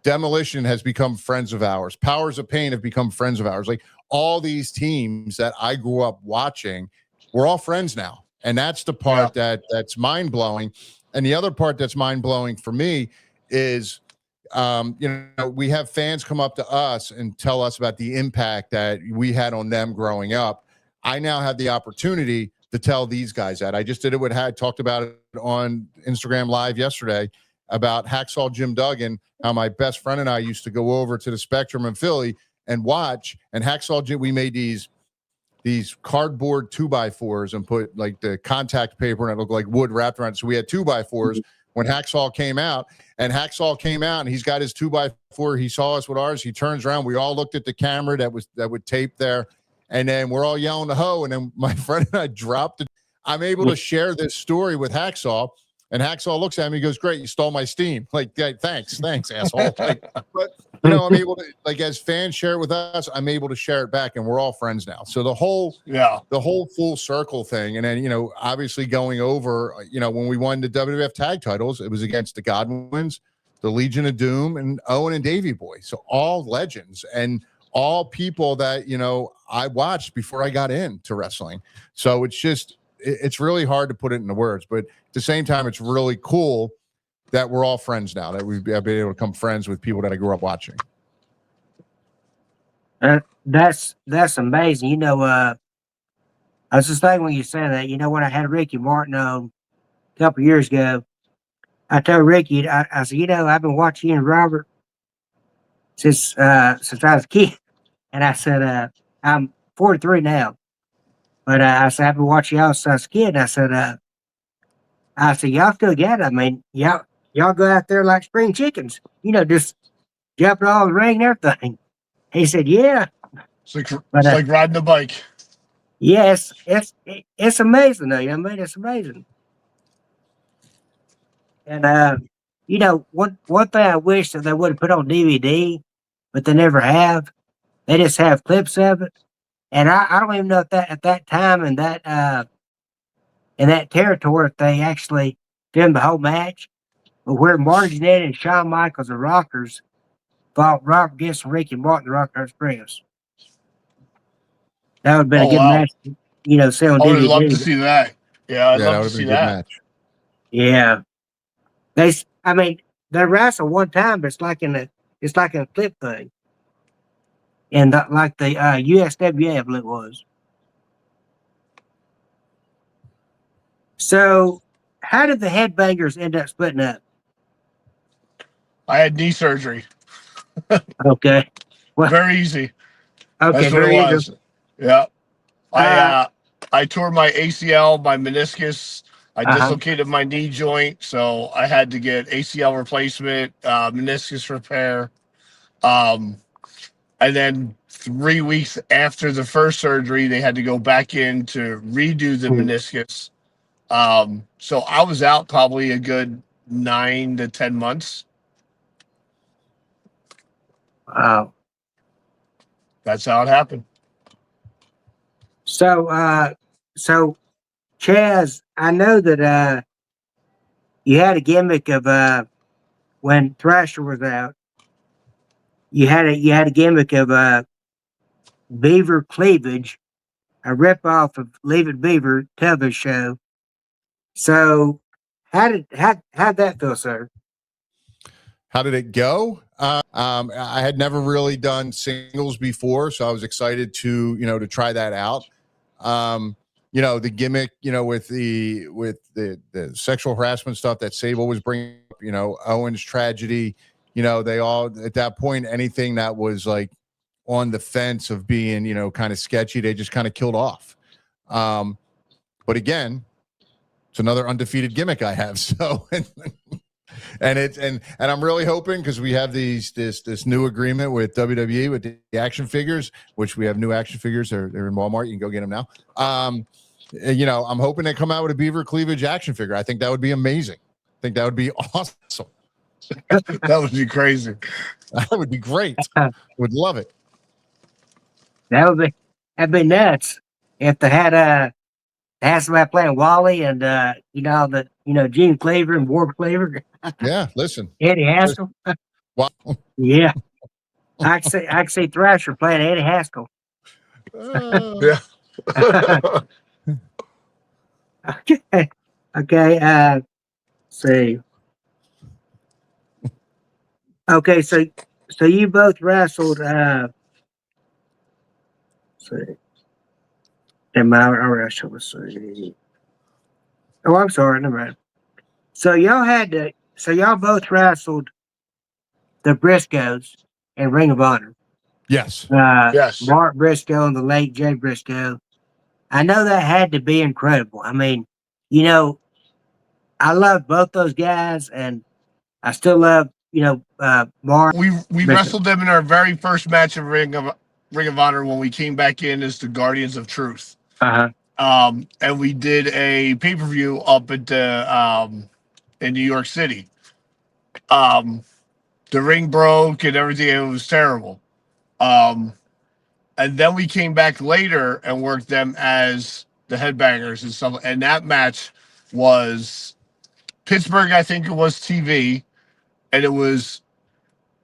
Speaker 4: Demolition has become friends of ours. Powers of Pain have become friends of ours. Like all these teams that I grew up watching, we're all friends now. And that's the part that's mind blowing. And the other part that's mind blowing for me is, we have fans come up to us and tell us about the impact that we had on them growing up. I now have the opportunity to tell these guys that. I just did it with talked about it on Instagram Live yesterday about Hacksaw Jim Duggan, how my best friend and I used to go over to the Spectrum in Philly and watch. And Hacksaw Jim, we made these cardboard 2x4s and put like the contact paper and it looked like wood wrapped around it. So we had 2x4s when Hacksaw came out, and he's got his 2x4. He saw us with ours. He turns around. We all looked at the camera that would tape there. And then we're all yelling the ho. And then my friend and I dropped it. I'm able to share this story with Hacksaw. And Hacksaw looks at me, he goes, "Great, you stole my steam." Like, thanks, asshole. But I'm able to, like, as fans share it with us, I'm able to share it back, and we're all friends now. So the whole full circle thing, and then obviously going over, when we won the WWF tag titles, it was against the Godwins, the Legion of Doom, and Owen and Davey Boy. So all legends and all people that I watched before I got into wrestling. So it's really hard to put it into words, but at the same time, it's really cool that we're all friends now, that we've been able to become friends with people that I grew up watching.
Speaker 2: That's amazing. I was just thinking when you said that, when I had Ricky Martin on a couple years ago, I told Ricky, I said, I've been watching you and Robert since I was a kid. And I said, I'm 43 now. But I said, I've been watching y'all since I was a kid. I said, y'all still get it. I mean, y'all go out there like spring chickens, just jumping all the ring and everything. He said, yeah.
Speaker 3: It's
Speaker 2: But
Speaker 3: like riding a bike.
Speaker 2: yes, it's amazing though. I mean, it's amazing. And one thing I wish that they would have put on DVD, but they never have. They just have clips of it. And I don't even know if that at that time in that territory if they actually filmed the whole match. But where Marty Jannetty and Shawn Michaels, the Rockers, fought Robert Gibbs and Ricky Martin, the Rockers Express. That would have been a
Speaker 3: Oh,
Speaker 2: good
Speaker 3: wow.
Speaker 2: match, say on
Speaker 3: I would have loved to
Speaker 2: DVD.
Speaker 3: see that. Yeah, I'd
Speaker 4: Yeah, that
Speaker 3: love
Speaker 4: would
Speaker 3: to
Speaker 4: have been
Speaker 3: see
Speaker 4: a good
Speaker 3: that.
Speaker 4: match.
Speaker 2: Yeah. I mean, they wrestle one time, but it's like a clip thing. And like the USWA, I believe it was. So, how did the Headbangers end up splitting up?
Speaker 3: I had knee surgery.
Speaker 2: Okay. Well,
Speaker 3: Very easy.
Speaker 2: okay,
Speaker 3: That's what it
Speaker 2: very easy.
Speaker 3: was. Yeah.
Speaker 2: Uh,
Speaker 3: I tore my ACL, my meniscus. I
Speaker 2: uh-huh.
Speaker 3: dislocated my knee joint, so I had to get ACL replacement, meniscus repair. Um, and then 3 weeks after the first surgery, they had to go back in to redo the meniscus. So I was out probably a good 9 to 10 months.
Speaker 2: Wow.
Speaker 3: That's how it happened.
Speaker 2: So Chaz, I know that you had a gimmick of when Thrasher was out. You had a gimmick of Beaver Cleavage, a rip off of Leave It Beaver television show. So how'd that feel, sir?
Speaker 4: How did it go? I had never really done singles before, so I was excited to try that out. The gimmick, with the sexual harassment stuff that Sable was bringing up, Owen's tragedy, they all at that point, anything that was like on the fence of being, kind of sketchy, they just kind of killed off. But again, it's another undefeated gimmick I have. So and I'm really hoping, because we have this new agreement with WWE with the action figures, which we have new action figures. They're in Walmart. You can go get them now. I'm hoping they come out with a Beaver Cleavage action figure. I think that would be amazing. I think that would be awesome.
Speaker 3: That would be crazy.
Speaker 4: That would be great. Would love it.
Speaker 2: That'd be nuts if they had somebody playing Wally and Gene Cleaver and Ward Cleaver.
Speaker 4: Yeah, listen.
Speaker 2: Eddie Haskell.
Speaker 4: Wow.
Speaker 2: Yeah. I can see Thrasher playing Eddie Haskell.
Speaker 3: Yeah.
Speaker 2: Okay. Let's see. Okay, so you both wrestled let's see. And I wrestled, let's see. Oh, I'm sorry, never mind. So y'all both wrestled the Briscoes in Ring of Honor.
Speaker 4: Yes.
Speaker 3: Yes.
Speaker 2: Mark Briscoe and the late Jay Briscoe. I know that had to be incredible. I mean, I love both those guys, and I still love, Mark.
Speaker 3: We
Speaker 2: Briscoe.
Speaker 3: wrestled them in our very first match of Ring of Honor when we came back in as the Guardians of Truth.
Speaker 2: Uh-huh.
Speaker 3: And we did a pay-per-view up at the in New York City. The ring broke and everything. It was terrible. And then we came back later and worked them as the Headbangers and stuff. And that match was Pittsburgh, I think it was TV, and it was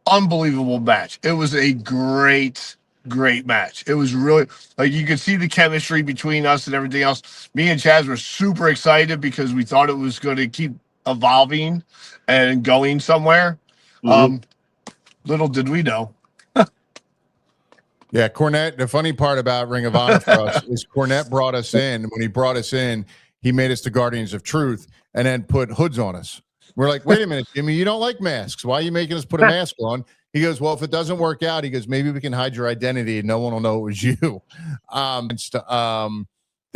Speaker 3: unbelievable match. It was a great match. It was really, like, you could see the chemistry between us and everything else. Me and Chaz were super excited because we thought it was going to keep evolving and going somewhere.
Speaker 2: Mm-hmm.
Speaker 3: Little did we know.
Speaker 4: Yeah, Cornette. The funny part about Ring of Honor for us is Cornette brought us in. When he brought us in, he made us the Guardians of Truth and then put hoods on us. We're like, wait a minute, Jimmy, you don't like masks. Why are you making us put a mask on? He goes, well, if it doesn't work out, he goes, maybe we can hide your identity and no one will know it was you. The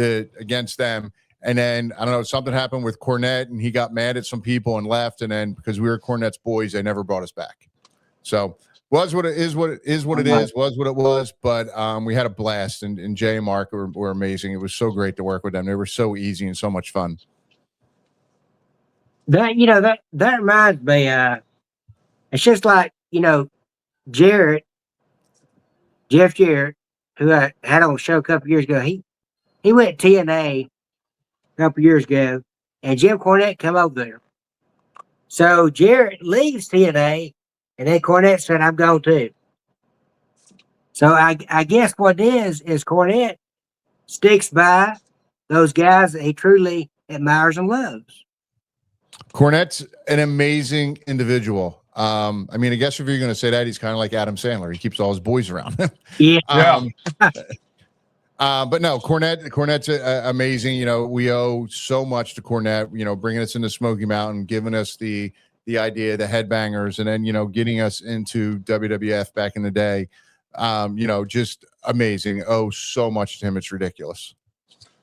Speaker 4: against them. And then I don't know, something happened with Cornette, and he got mad at some people and left. And then because we were Cornette's boys, they never brought us back. So was what it is, what it was. But we had a blast, and Jay and Mark were amazing. It was so great to work with them. They were so easy and so much fun.
Speaker 2: That that reminds me. It's just like Jeff Jarrett, who I had on the show a couple years ago. He went TNA a couple years ago, and Jim Cornette come over there. So Jarrett leaves TNA, and then Cornette said, "I'm going too." So I guess what it is Cornette sticks by those guys that he truly admires and loves.
Speaker 4: Cornette's an amazing individual. I mean, I guess if you're going to say that, he's kind of like Adam Sandler. He keeps all his boys around.
Speaker 2: Yeah.
Speaker 4: But no, Cornette's amazing. We owe so much to Cornette, bringing us into Smoky Mountain, giving us the idea, the Headbangers, and then, getting us into WWF back in the day. Just amazing. Oh, so much to him. It's ridiculous.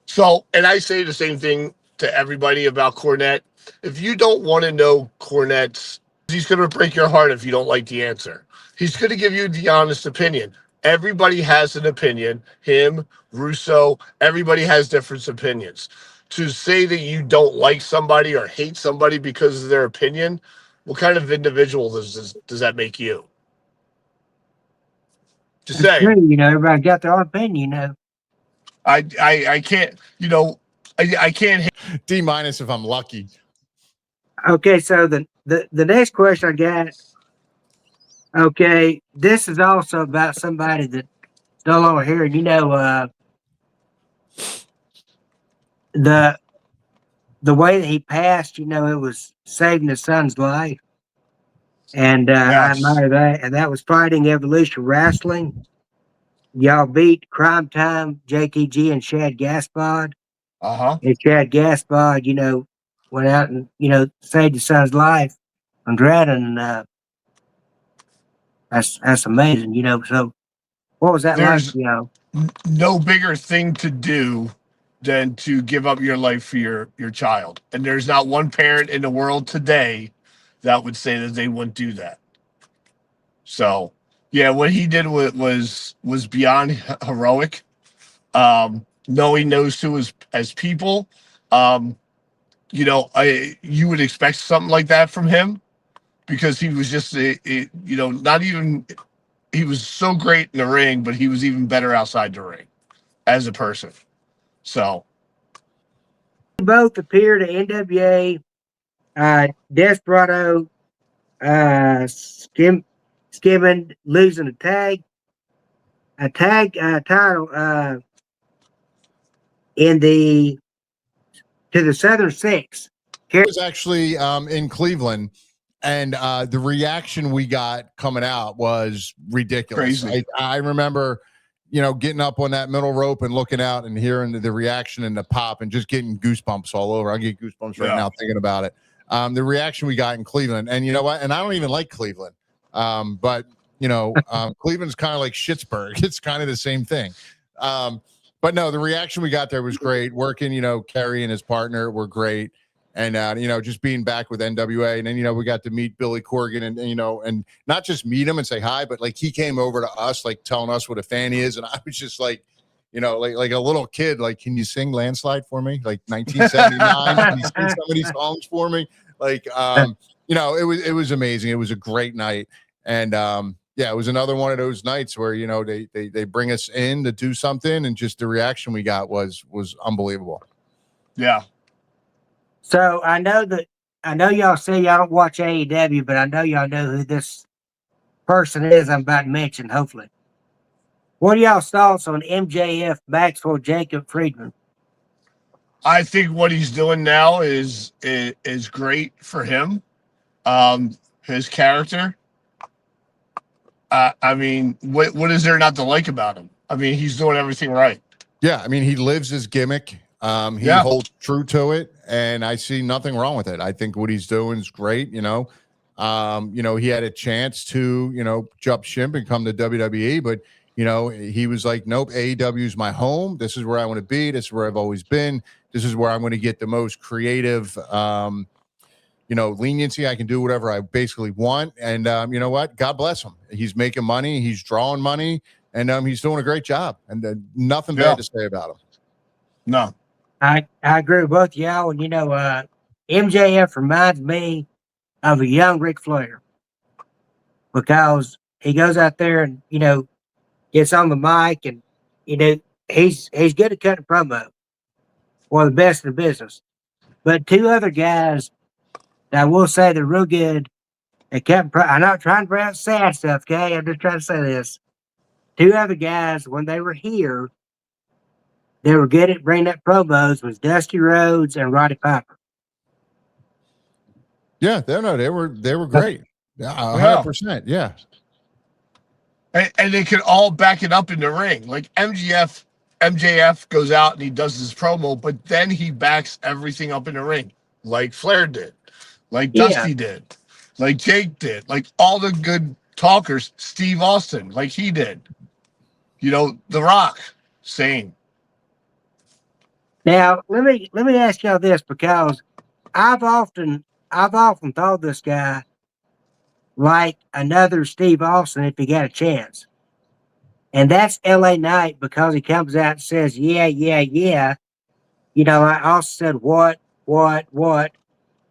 Speaker 3: So, and I say the same thing to everybody about Cornette. If you don't want to know Cornette's, he's going to break your heart if you don't like the answer. He's going to give you the honest opinion. Everybody has an opinion. Him, Russo, everybody has different opinions. To say that you don't like somebody or hate somebody because of their opinion, what kind of individual does that make you? Just say.
Speaker 2: Everybody got their own opinion.
Speaker 3: I can't. I can't.
Speaker 4: D- if I'm lucky.
Speaker 2: Okay, so the next question I got. Okay, this is also about somebody that's no longer here. The way that he passed, it was saving his son's life, and
Speaker 3: Yes.
Speaker 2: I admire that. And that was Fighting Evolution Wrestling. Y'all beat Crime Time, JTG, and Shad Gaspard. And Shad Gaspard, went out and saved his son's life from drowning, and that's amazing. So what was that
Speaker 3: There's
Speaker 2: like?
Speaker 3: no bigger thing to do than to give up your life for your child. And there's not one parent in the world today that would say that they wouldn't do that. So, yeah, what he did was beyond heroic. Knowing those two as people, you would expect something like that from him, because he was just not even. He was so great in the ring, but he was even better outside the ring as a person. So
Speaker 2: Both appeared at NWA, Desperado, skimming, losing a tag title to the Southern Six.
Speaker 4: It was actually in Cleveland, and the reaction we got coming out was ridiculous.
Speaker 3: Crazy.
Speaker 4: I remember, getting up on that middle rope and looking out and hearing the reaction and the pop and just getting goosebumps all over. I get goosebumps right now thinking about it. The reaction we got in Cleveland, and you know what? And I don't even like Cleveland, but Cleveland's kind of like Schittsburg. It's kind of the same thing. But no, the reaction we got there was great. Working, Kerry and his partner were great. And, just being back with NWA. And then, we got to meet Billy Corgan and not just meet him and say hi, but like he came over to us, like telling us what a fan he is. And I was just like, like a little kid, like, can you sing Landslide for me? Like 1979, can you sing some of these songs for me? Like, it was amazing. It was a great night. And, it was another one of those nights where, they bring us in to do something, and just the reaction we got was unbelievable.
Speaker 3: Yeah.
Speaker 2: So I know y'all say y'all don't watch AEW, but I know y'all know who this person is I'm about to mention, hopefully. What are y'all's thoughts on MJF Maxwell Jacob Friedman?
Speaker 3: I think what he's doing now is great for him. His character. I mean, what is there not to like about him? I mean, he's doing everything right. Yeah,
Speaker 4: I mean, he lives his gimmick. He holds true to it, and I see nothing wrong with it. I think what he's doing is great. He had a chance to, jump ship and come to WWE, but he was like, nope, AEW is my home. This is where I want to be. This is where I've always been. This is where I'm going to get the most creative, leniency. I can do whatever I basically want. And you know what? God bless him. He's making money. He's drawing money. And he's doing a great job. And nothing bad to say about him.
Speaker 3: No.
Speaker 2: I agree with both y'all. And, MJF reminds me of a young Ric Flair because he goes out there and, gets on the mic and, he's good at cutting promo. One of the best in the business. But two other guys that I will say they're real good at cutting promo. I'm not trying to bring out sad stuff, okay? I'm just trying to say this. Two other guys, when they were here, they were good at bringing up promos was Dusty Rhodes and Roddy Piper.
Speaker 4: Yeah, they were great. 100%. Yeah.
Speaker 3: And they could all back it up in the ring. Like MJF goes out and he does his promo, but then he backs everything up in the ring, like Flair did, like Dusty did, like Jake did, like all the good talkers, Steve Austin, like he did. The Rock, same.
Speaker 2: Now let me ask y'all this because I've often thought this guy like another Steve Austin if he got a chance. And that's LA Knight because he comes out and says, yeah. I also said, what?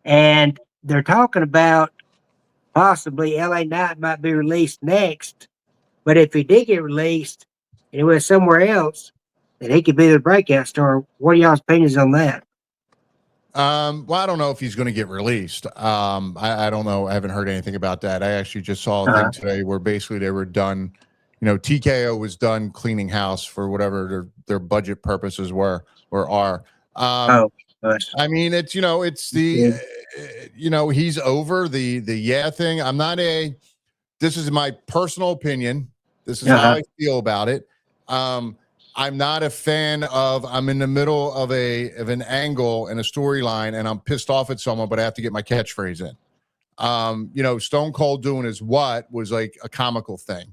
Speaker 2: And they're talking about possibly LA Knight might be released next. But if he did get released and it was somewhere else, then he could be the breakout star. What are y'all's opinions on that?
Speaker 4: Well, I don't know if he's going to get released. I don't know. I haven't heard anything about that. I actually just saw a thing today where basically they were done. TKO was done cleaning house for whatever their budget purposes were or are. I mean, it's he's over the thing. This is my personal opinion. This is how I feel about it. I'm not a fan of. I'm in the middle of an angle and a storyline, and I'm pissed off at someone, but I have to get my catchphrase in. Stone Cold doing his what was like a comical thing.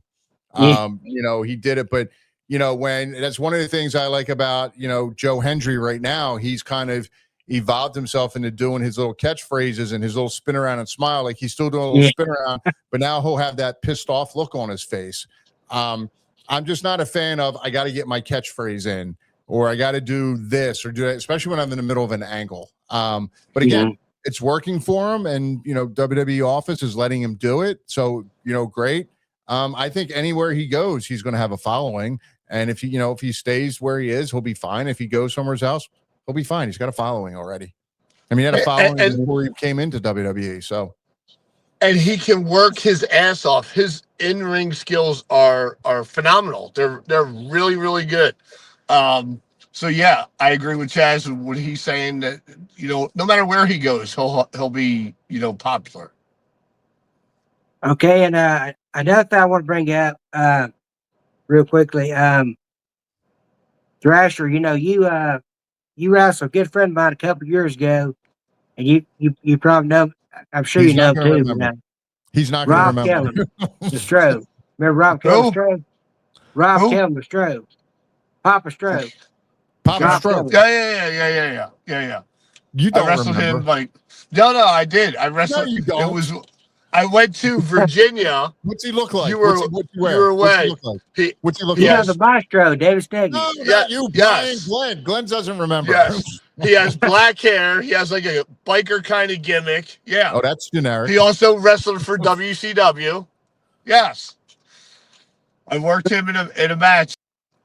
Speaker 4: He did it, but when that's one of the things I like about Joe Hendry right now. He's kind of evolved himself into doing his little catchphrases and his little spin around and smile, like he's still doing a little spin around, but now he'll have that pissed off look on his face. I'm just not a fan of I got to get my catchphrase in or I got to do this or do that, especially when I'm in the middle of an angle. But again, it's working for him, and WWE office is letting him do it. So great. I think anywhere he goes, he's going to have a following, and if he stays where he is, he'll be fine. If he goes somewhere else, he'll be fine. He's got a following already. I mean, he had a following before he came into WWE. So.
Speaker 3: And he can work his ass off. His in-ring skills are phenomenal. They're really, really good. So yeah, I agree with Chaz when he's saying that no matter where he goes, he'll be popular.
Speaker 2: Okay, and another thing I want to bring up real quickly, Thrasher. You wrestled a good friend of mine a couple of years ago, and you probably know. I'm sure
Speaker 4: He's
Speaker 2: you know him too.
Speaker 4: He's not going to remember.
Speaker 2: Rob Kelly, the Strobe. Remember Rob Kelly, the Strobe? Rob Kelly, the Strobe. Papa Strobe.
Speaker 4: Papa Strobe.
Speaker 3: Yeah.
Speaker 4: You don't
Speaker 3: I wrestled
Speaker 4: remember.
Speaker 3: him like no, I did. I wrestled.
Speaker 4: No, you don't.
Speaker 3: I went to Virginia.
Speaker 4: What's he look like?
Speaker 3: You were away.
Speaker 4: What's he look
Speaker 2: You know
Speaker 4: like?
Speaker 2: the maestro, David Steggy.
Speaker 4: No, not you, Brian. Glenn. Glenn doesn't remember.
Speaker 3: Yes. He has black hair. He has like a biker kind of gimmick. Yeah.
Speaker 4: Oh, that's generic.
Speaker 3: He also wrestled for WCW. Yes. I worked him in a match.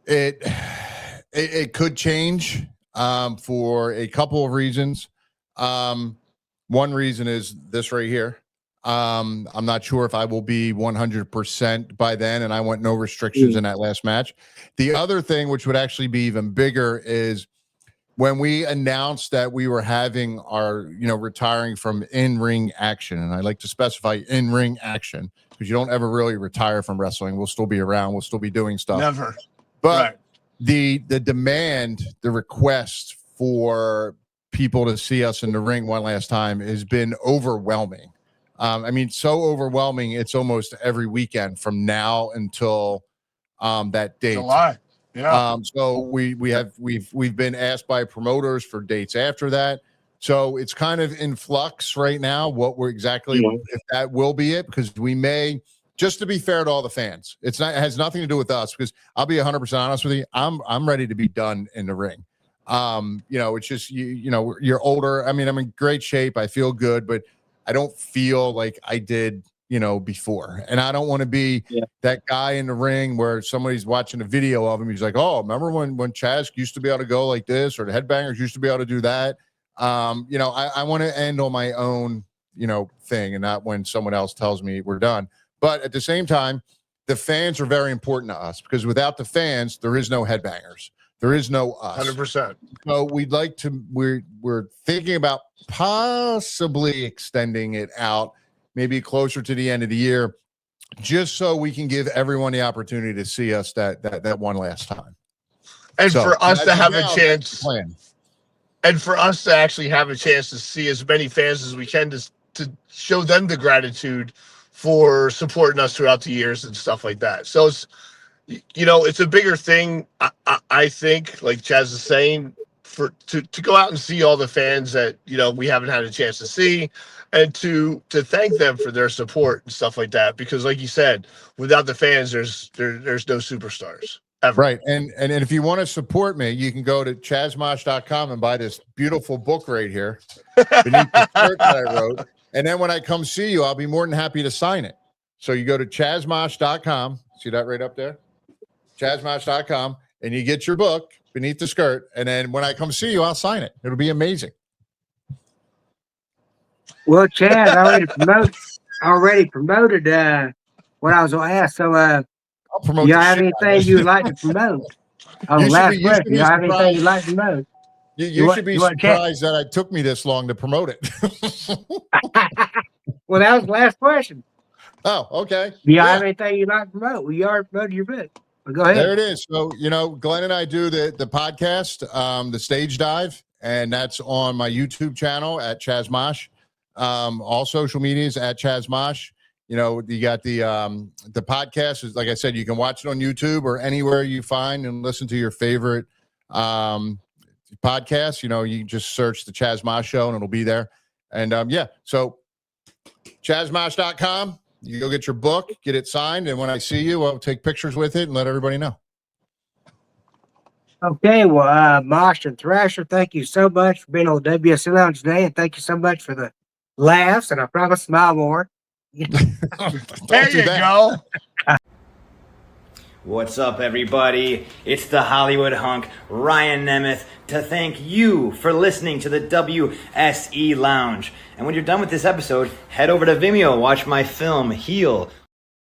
Speaker 4: It could change for a couple of reasons. One reason is this right here. I'm not sure if I will be 100% by then, and I want no restrictions in that last match. The other thing, which would actually be even bigger, is when we announced that we were having our, retiring from in-ring action, and I like to specify in-ring action because you don't ever really retire from wrestling. We'll still be around. We'll still be doing stuff.
Speaker 3: Never.
Speaker 4: But the demand, the request for people to see us in the ring one last time has been overwhelming. So overwhelming. It's almost every weekend from now until that date.
Speaker 3: It's a lot. Yeah.
Speaker 4: So we've been asked by promoters for dates after that. So it's kind of in flux right now. What we're exactly if that will be it, because we may, just to be fair to all the fans, it has nothing to do with us. Because I'll be 100% honest with you, I'm ready to be done in the ring. It's just you're older. I mean, I'm in great shape. I feel good, but I don't feel like I did before. And I don't want to be that guy in the ring where somebody's watching a video of him. He's like, oh, remember when Chaz used to be able to go like this, or the Headbangers used to be able to do that. I want to end on my own, thing, and not when someone else tells me we're done. But at the same time, the fans are very important to us, because without the fans, there is no Headbangers. There is no us.
Speaker 3: 100%.
Speaker 4: So we're thinking about possibly extending it out, maybe closer to the end of the year, just so we can give everyone the opportunity to see us that one last time.
Speaker 3: And
Speaker 4: So,
Speaker 3: for us to have a chance,
Speaker 4: plan.
Speaker 3: and for us to actually have a chance to see as many fans as we can to show them the gratitude for supporting us throughout the years and stuff like that. So it's a bigger thing. I think, like Chaz is saying, to go out and see all the fans that we haven't had a chance to see, and to thank them for their support and stuff like that. Because, like you said, without the fans, there's no superstars ever.
Speaker 4: Right. And if you want to support me, you can go to chazmosh.com and buy this beautiful book right here beneath the shirt that I wrote. And then when I come see you, I'll be more than happy to sign it. So you go to chazmosh.com. See that right up there? chazmosh.com, and you get your book beneath the skirt. And then when I come see you, I'll sign it. It'll be amazing.
Speaker 2: Well, Chad, I already promoted what I was going to ask. So,
Speaker 4: I'll promote.
Speaker 2: you have anything you'd like to promote? Last question. You have anything you'd like to promote?
Speaker 4: You should be surprised that it took me this long to promote it.
Speaker 2: Well, that was the last question.
Speaker 4: Oh, okay.
Speaker 2: Do you have anything you'd like to promote? Well, you already promoted your book. But go ahead.
Speaker 4: There it is. So, Glenn and I do the podcast, the Stage Dive, and that's on my YouTube channel at Chaz Mosh. All social medias at Chaz Mosh. You got the podcast is, like I said, you can watch it on YouTube or anywhere you find and listen to your favorite podcast. You just search the Chaz Mosh Show and it'll be there. And so chazmosh.com, you go get your book, get it signed, and when I see you, I'll take pictures with it and let everybody know.
Speaker 2: Okay, well, Mosh and Thrasher, thank you so much for being on the WSE Lounge today, and thank you so much for the laughs, and I promise to smile more.
Speaker 3: There you go.
Speaker 5: What's up, everybody? It's the Hollywood hunk, Ryan Nemeth, to thank you for listening to the WSE Lounge. And when you're done with this episode, head over to Vimeo, watch my film, Heal,